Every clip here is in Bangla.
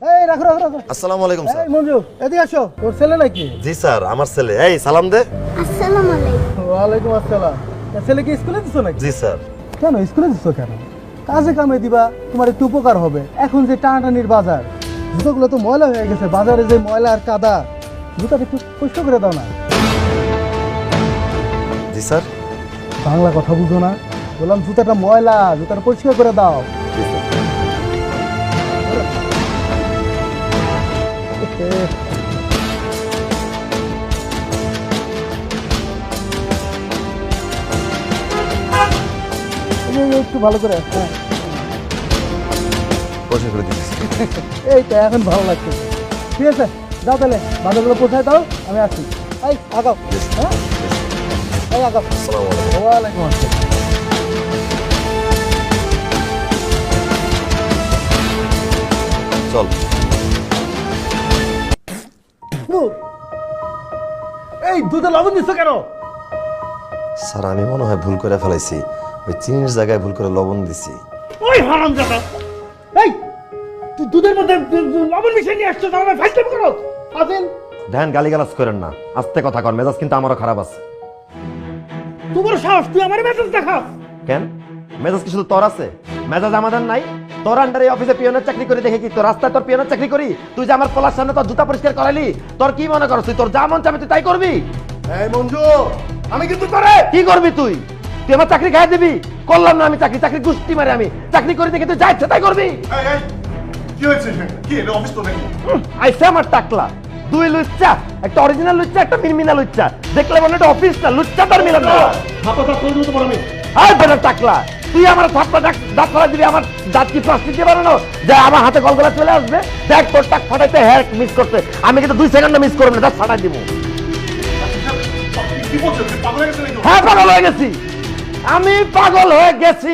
এই রাখো রাখো রাখো। আসসালামু আলাইকুম স্যার। এই মঞ্জু এদিকে আসো, তোর ছেলে নাকি? জি স্যার, আমার ছেলে। এই সালাম দে। আসসালামু আলাইকুম। ওয়ালাইকুম আসসালাম। তা ছেলেকে স্কুলে দিছো নাকি? জি স্যার। কেন স্কুলে দিছো কেন? কাজে কামে দিবা, তোমার একটু উপকার হবে। এখন যে টানাটানির বাজার, জুতোগুলো তো ময়লা হয়ে গেছে, বাজারে যে ময়লা আর কাদা, জুতাটা একটু পরিষ্কার করে দাও না। জি স্যার। বাংলা কথা বুঝো না? বললাম জুতাটা ময়লা, জুতাটা পরিষ্কার করে দাও। জি স্যার। এই একটু ভালো করে, হ্যাঁ পরিষ্কার করে দিচ্ছি। এইটা এখন ভালো লাগছে। ঠিক আছে, যাও তাহলে বাজারগুলো পৌঁছায় দাও, আমি আসি। এই আগাও, হ্যাঁ এই আগাও। আসসালামু আলাইকুম। ওয়ালাইকুম আসসালাম। চল। এই দুধে লবণ দিচ্ছ কেন? স্যার, আমি মনে হয় ভুল করে ফেলাইছি। ওই চিনির জায়গায় ভুল করে লবণ দিছি। ওই হারামজাদা, এই তুই দুধের মধ্যে লবণ মিশিয়ে নিয়ে আসছো, তাহলে ফাইজলামি করো। ফাজিল, ধ্যান, গালিগালাজ করেন না, আস্তে কথা কর। মেজাজ কিন্তু আমারও খারাপ আছে। তোমার সাহস, তুই আমার মেজাজ দেখাস? কেন? মেজাজ কি শুধু তোর আছে? মেজাজ আমাদের নাই? তোর আন্ডারে অফিসে পিয়নের চাকরি করে দেখে কি তোর রাস্তায় তোর পিয়নের চাকরি করি? তুই যে আমার পোলার সামনে তোর জুতা পরিষ্কার করালি, তোর কি মনে করছ তুই তোর যা মন চাবে তুই তাই করবি? এই মঞ্জু, আমি কিন্তু করে কি করবি তুই? তুই আমার চাকরি খাই দিবি? করলাম না আমি চাকরি, চাকরি গুষ্টি মারে আমি চাকরি করে দেখে তুই যা ইচ্ছা তাই করবি? কি হয়েছে? কি এটা অফিস তো নাকি? আইসে আমার টাকলা দুই লুচ্চা, একটা অরিজিনাল লুচ্চা, একটা মিনমিনা লুচ্চা। দেখলে মনে একটা অফিস না, লুচ্চা তার মিলন না। হাতটা করে দিতে পারো আমি। আয় বেটা টাকলা, তুই আমার থাপ্পা দাঁত ফেলা দিবি? আমার দাঁত কি প্লাস্টিক দিয়ে বানানো যে আমার হাতে গলগলা চলে আসবে? দেখ তোর টাক ফাটাইতে হ্যাঁ মিস করতে, আমি কিন্তু 2 সেকেন্ড মিস করব না, দাঁত ফাটাই দিব। কি বলছো? তুই পাগল হয়ে গেছে নাকি? হ্যাঁ পাগল হয়ে গেছি, আমি পাগল হয়ে গেছি।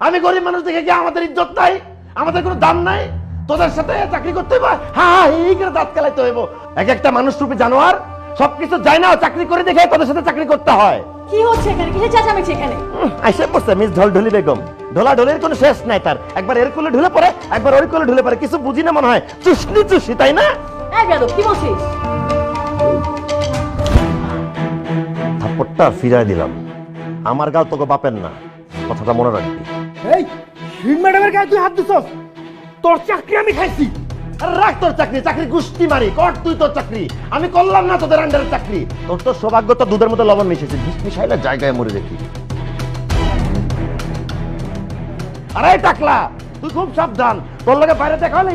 আমি গরিব মানুষ দেখে কি আমাদের ইজ্জত নাই? আমাদের কোনো দাম নাই? তোদের সাথে চাকরি করতে হইব? হ্যাঁ এই করে দাঁত কেলাইতে হইব। এক একটা মানুষ রূপী জানোয়ার, সবকিছু যায় না, চাকরি করে দেখে তোদের সাথে চাকরি করতে হয়। কি হচ্ছে এখানে? কিসের চেঁচামেচি এখানে? আইসে পড়ছে মিস ঢলঢলি বেগম। ঢোলা ঢোলের কোনো শেষ নাই তার, একবার এর কোলে ঢুলে পড়ে, একবার ওর কোলে ঢুলে পড়ে। কিছু বুঝি না মনে হয়, চুষনি চুষি, তাই না? এই বেয়াদব, কি বলছিস? থাপ্পড়টা ফিরাই দিলাম। আমার গাল তোকে বাপের না, কথাটা মনে রাখবি। এই শিন ম্যাডামের গায়ে তুই হাত দিছস? তোর চাকরি আমি খাইছি। আরে রাখ তোর চাকরি, চাকরি গুষ্টি মারি কর তুই তোর চাকরি। আমি করলাম না তোদের আন্ডারের চাকরি। তোর তো সৌভাগ্য তো দুধের মধ্যে লবণ মিশেছে, বিষ মিশাইলে জায়গায় মরে দেখি। আরে টাকলা, তুই খুব সাবধান, তোর লগে বাইরে দেখা হলে